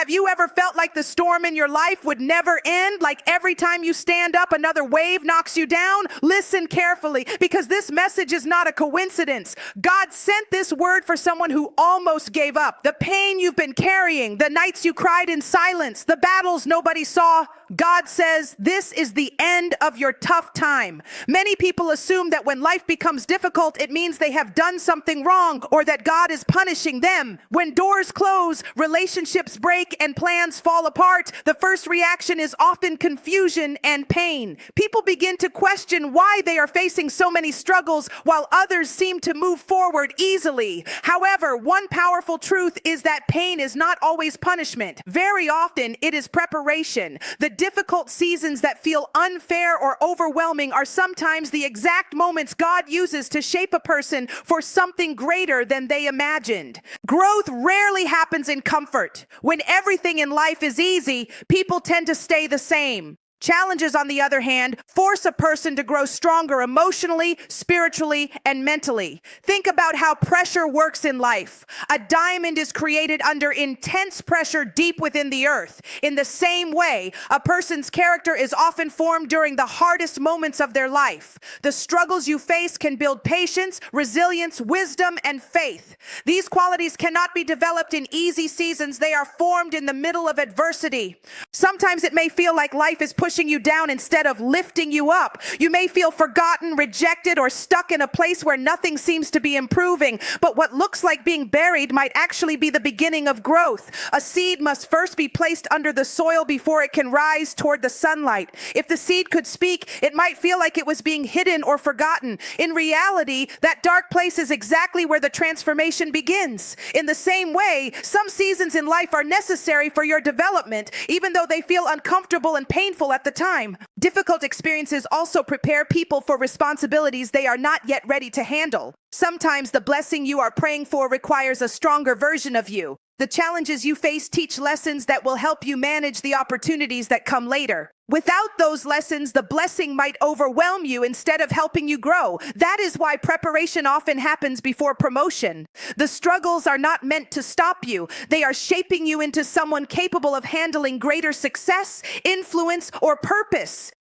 Have you ever felt like the storm in your life would never end? Like every time you stand up, another wave knocks you down? Listen carefully, because this message is not a coincidence. God sent this word for someone who almost gave up. The pain you've been carrying, the nights you cried in silence, the battles nobody saw. God says this is the end of your tough time. Many people assume that when life becomes difficult, it means they have done something wrong or that God is punishing them. When doors close, relationships break, and plans fall apart, the first reaction is often confusion and pain. People begin to question why they are facing so many struggles while others seem to move forward easily. However, one powerful truth is that pain is not always punishment. Very often, it is preparation. The difficult seasons that feel unfair or overwhelming are sometimes the exact moments God uses to shape a person for something greater than they imagined. Growth rarely happens in comfort. When everything in life is easy, people tend to stay the same. Challenges, on the other hand, force a person to grow stronger emotionally, spiritually, and mentally. Think about how pressure works in life. A diamond is created under intense pressure deep within the earth. In the same way, a person's character is often formed during the hardest moments of their life. The struggles you face can build patience, resilience, wisdom, and faith. These qualities cannot be developed in easy seasons. They are formed in the middle of adversity. Sometimes it may feel like life is pushing you down instead of lifting you up. You may feel forgotten, rejected, or stuck in a place where nothing seems to be improving. But what looks like being buried might actually be the beginning of growth. A seed must first be placed under the soil before it can rise toward the sunlight. If the seed could speak, it might feel like it was being hidden or forgotten. In reality, that dark place is exactly where the transformation begins. In the same way, some seasons in life are necessary for your development, even though they feel uncomfortable and painful at the time. Difficult experiences also prepare people for responsibilities they are not yet ready to handle. Sometimes the blessing you are praying for requires a stronger version of you. The challenges you face teach lessons that will help you manage the opportunities that come later. Without those lessons, the blessing might overwhelm you instead of helping you grow. That is why preparation often happens before promotion. The struggles are not meant to stop you. They are shaping you into someone capable of handling greater success, influence, or purpose.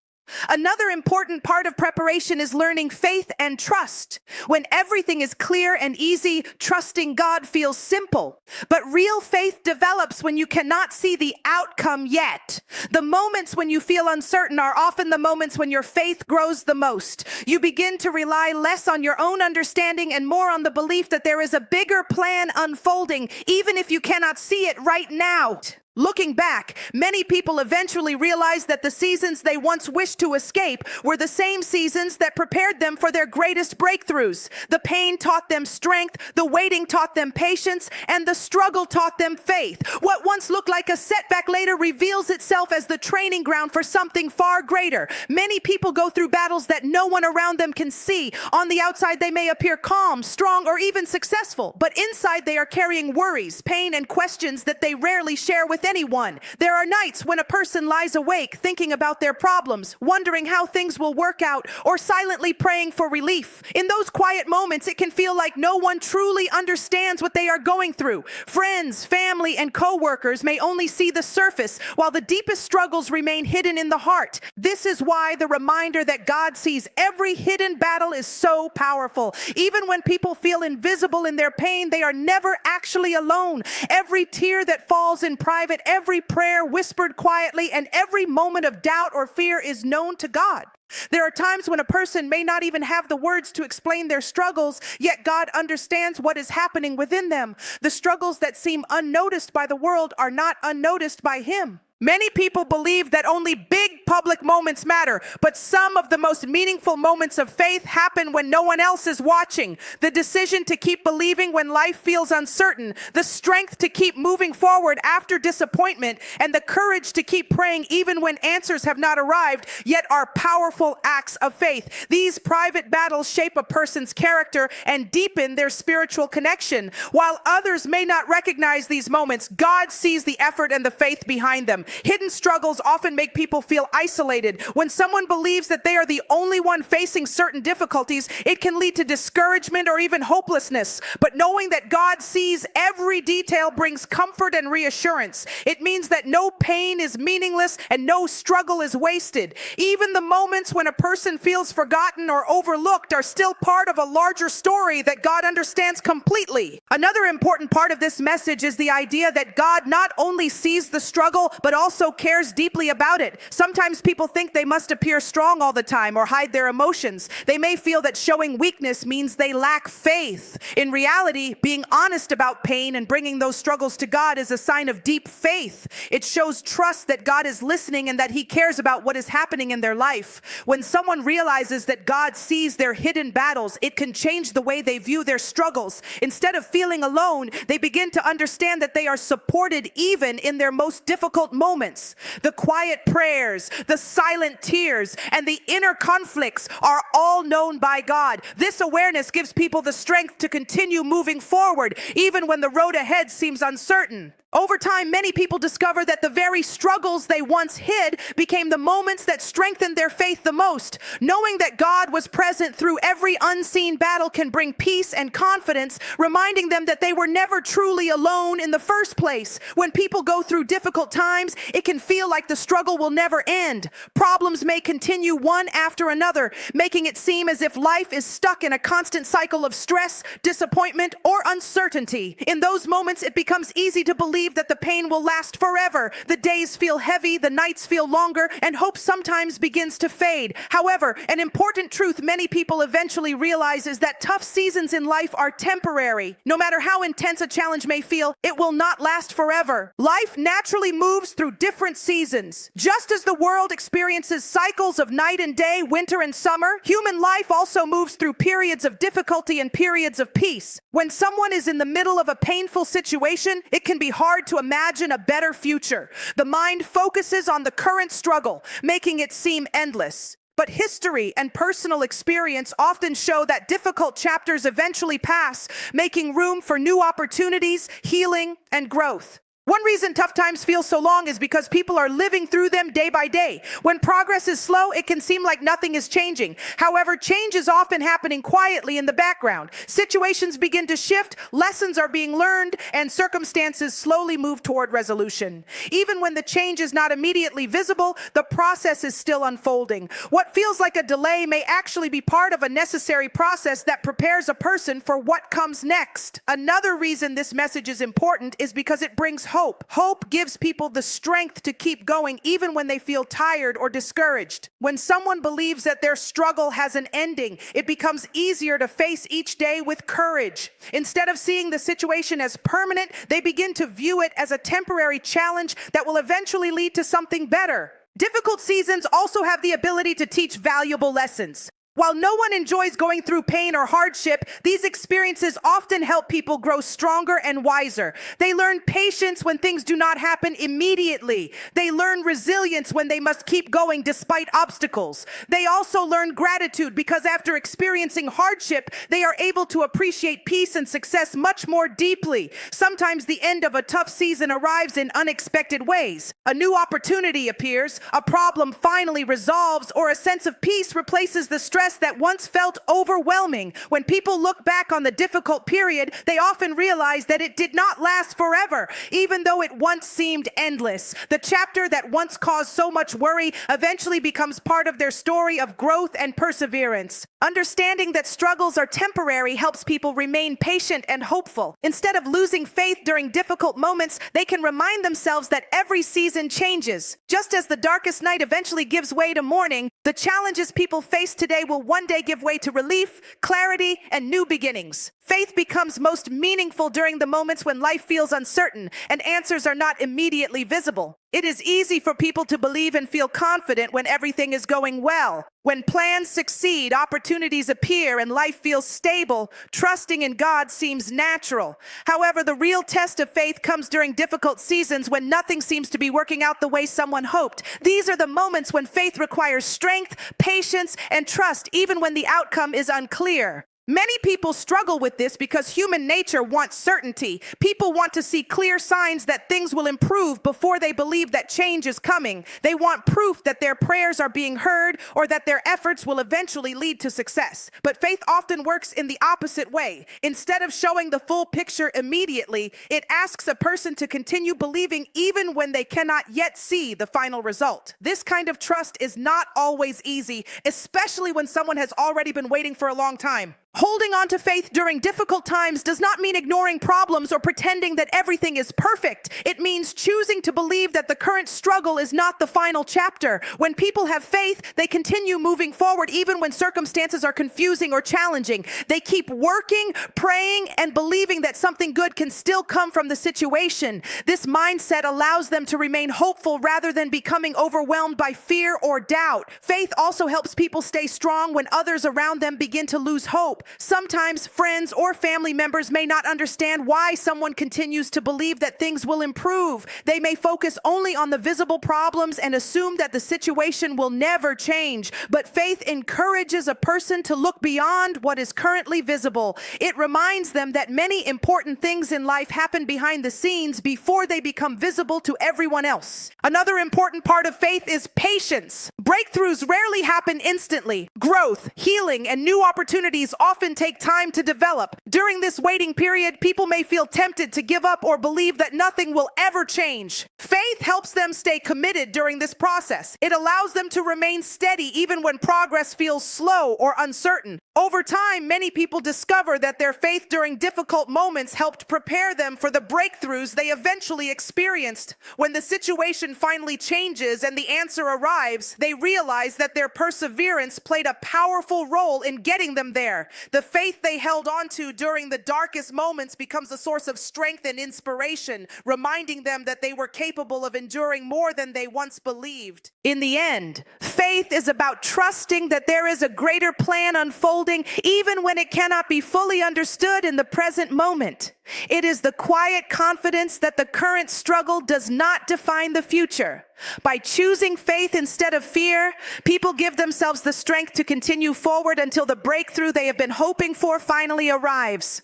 Another important part of preparation is learning faith and trust. When everything is clear and easy, trusting God feels simple. But real faith develops when you cannot see the outcome yet. The moments when you feel uncertain are often the moments when your faith grows the most. You begin to rely less on your own understanding and more on the belief that there is a bigger plan unfolding, even if you cannot see it right now. Looking back, many people eventually realized that the seasons they once wished to escape were the same seasons that prepared them for their greatest breakthroughs. The pain taught them strength, the waiting taught them patience, and the struggle taught them faith. What once looked like a setback later reveals itself as the training ground for something far greater. Many people go through battles that no one around them can see. On the outside, they may appear calm, strong, or even successful, but inside they are carrying worries, pain, and questions that they rarely share with anyone. There are nights when a person lies awake thinking about their problems, wondering how things will work out, or silently praying for relief. In those quiet moments, it can feel like no one truly understands what they are going through. Friends, family, and co-workers may only see the surface, while the deepest struggles remain hidden in the heart. This is why the reminder that God sees every hidden battle is so powerful. Even when people feel invisible in their pain, they are never actually alone. Every tear that falls in private, every prayer whispered quietly, and every moment of doubt or fear is known to God. There are times when a person may not even have the words to explain their struggles, yet God understands what is happening within them. The struggles that seem unnoticed by the world are not unnoticed by Him. Many people believe that only big public moments matter, but some of the most meaningful moments of faith happen when no one else is watching. The decision to keep believing when life feels uncertain, the strength to keep moving forward after disappointment, and the courage to keep praying even when answers have not arrived, yet are powerful acts of faith. These private battles shape a person's character and deepen their spiritual connection. While others may not recognize these moments, God sees the effort and the faith behind them. Hidden struggles often make people feel isolated. When someone believes that they are the only one facing certain difficulties, it can lead to discouragement or even hopelessness. But knowing that God sees every detail brings comfort and reassurance. It means that no pain is meaningless and no struggle is wasted. Even the moments when a person feels forgotten or overlooked are still part of a larger story that God understands completely. Another important part of this message is the idea that God not only sees the struggle, but also cares deeply about it. Sometimes people think they must appear strong all the time or hide their emotions. They may feel that showing weakness means they lack faith. In reality, being honest about pain and bringing those struggles to God is a sign of deep faith. It shows trust that God is listening and that He cares about what is happening in their life. When someone realizes that God sees their hidden battles, it can change the way they view their struggles. Instead of feeling alone, they begin to understand that they are supported even in their most difficult moments. The quiet prayers, the silent tears, and the inner conflicts are all known by God. This awareness gives people the strength to continue moving forward, even when the road ahead seems uncertain. Over time, many people discover that the very struggles they once hid became the moments that strengthened their faith the most. Knowing that God was present through every unseen battle can bring peace and confidence, reminding them that they were never truly alone in the first place. When people go through difficult times, it can feel like the struggle will never end. Problems may continue one after another, making it seem as if life is stuck in a constant cycle of stress, disappointment, or uncertainty. In those moments, it becomes easy to believe that the pain will last forever. The days feel heavy, the nights feel longer, and hope sometimes begins to fade. However, an important truth many people eventually realize is that tough seasons in life are temporary. No matter how intense a challenge may feel, it will not last forever. Life naturally moves through different seasons. Just as the world experiences cycles of night and day, winter and summer, human life also moves through periods of difficulty and periods of peace. When someone is in the middle of a painful situation, it can be hard to imagine a better future. The mind focuses on the current struggle, making it seem endless. But history and personal experience often show that difficult chapters eventually pass, making room for new opportunities, healing, and growth. One reason tough times feel so long is because people are living through them day by day. When progress is slow, it can seem like nothing is changing. However, change is often happening quietly in the background. Situations begin to shift, lessons are being learned, and circumstances slowly move toward resolution. Even when the change is not immediately visible, the process is still unfolding. What feels like a delay may actually be part of a necessary process that prepares a person for what comes next. Another reason this message is important is because it brings hope. Hope gives people the strength to keep going even when they feel tired or discouraged. When someone believes that their struggle has an ending, it becomes easier to face each day with courage. Instead of seeing the situation as permanent, they begin to view it as a temporary challenge that will eventually lead to something better. Difficult seasons also have the ability to teach valuable lessons. While no one enjoys going through pain or hardship, these experiences often help people grow stronger and wiser. They learn patience when things do not happen immediately. They learn resilience when they must keep going despite obstacles. They also learn gratitude because after experiencing hardship, they are able to appreciate peace and success much more deeply. Sometimes the end of a tough season arrives in unexpected ways. A new opportunity appears, a problem finally resolves, or a sense of peace replaces the stress that once felt overwhelming. When people look back on the difficult period, they often realize that it did not last forever, even though it once seemed endless. The chapter that once caused so much worry eventually becomes part of their story of growth and perseverance. Understanding that struggles are temporary helps people remain patient and hopeful. Instead of losing faith during difficult moments, they can remind themselves that every season changes. Just as the darkest night eventually gives way to morning, the challenges people face today will one day give way to relief, clarity, and new beginnings. Faith becomes most meaningful during the moments when life feels uncertain and answers are not immediately visible. It is easy for people to believe and feel confident when everything is going well. When plans succeed, opportunities appear, and life feels stable, trusting in God seems natural. However, the real test of faith comes during difficult seasons when nothing seems to be working out the way someone hoped. These are the moments when faith requires strength, patience, and trust, even when the outcome is unclear. Many people struggle with this because human nature wants certainty. People want to see clear signs that things will improve before they believe that change is coming. They want proof that their prayers are being heard or that their efforts will eventually lead to success. But faith often works in the opposite way. Instead of showing the full picture immediately, it asks a person to continue believing even when they cannot yet see the final result. This kind of trust is not always easy, especially when someone has already been waiting for a long time. Holding on to faith during difficult times does not mean ignoring problems or pretending that everything is perfect. It means choosing to believe that the current struggle is not the final chapter. When people have faith, they continue moving forward even when circumstances are confusing or challenging. They keep working, praying, and believing that something good can still come from the situation. This mindset allows them to remain hopeful rather than becoming overwhelmed by fear or doubt. Faith also helps people stay strong when others around them begin to lose hope. Sometimes friends or family members may not understand why someone continues to believe that things will improve. They may focus only on the visible problems and assume that the situation will never change. But faith encourages a person to look beyond what is currently visible. It reminds them that many important things in life happen behind the scenes before they become visible to everyone else. Another important part of faith is patience. Breakthroughs rarely happen instantly. Growth, healing, and new opportunities often take time to develop. During this waiting period, people may feel tempted to give up or believe that nothing will ever change. Faith helps them stay committed during this process. It allows them to remain steady even when progress feels slow or uncertain. Over time, many people discover that their faith during difficult moments helped prepare them for the breakthroughs they eventually experienced. When the situation finally changes and the answer arrives, they realize that their perseverance played a powerful role in getting them there. The faith they held onto during the darkest moments becomes a source of strength and inspiration, reminding them that they were capable of enduring more than they once believed. In the end, faith is about trusting that there is a greater plan unfolding, even when it cannot be fully understood in the present moment. It is the quiet confidence that the current struggle does not define the future. By choosing faith instead of fear, people give themselves the strength to continue forward until the breakthrough they have been hoping for finally arrives.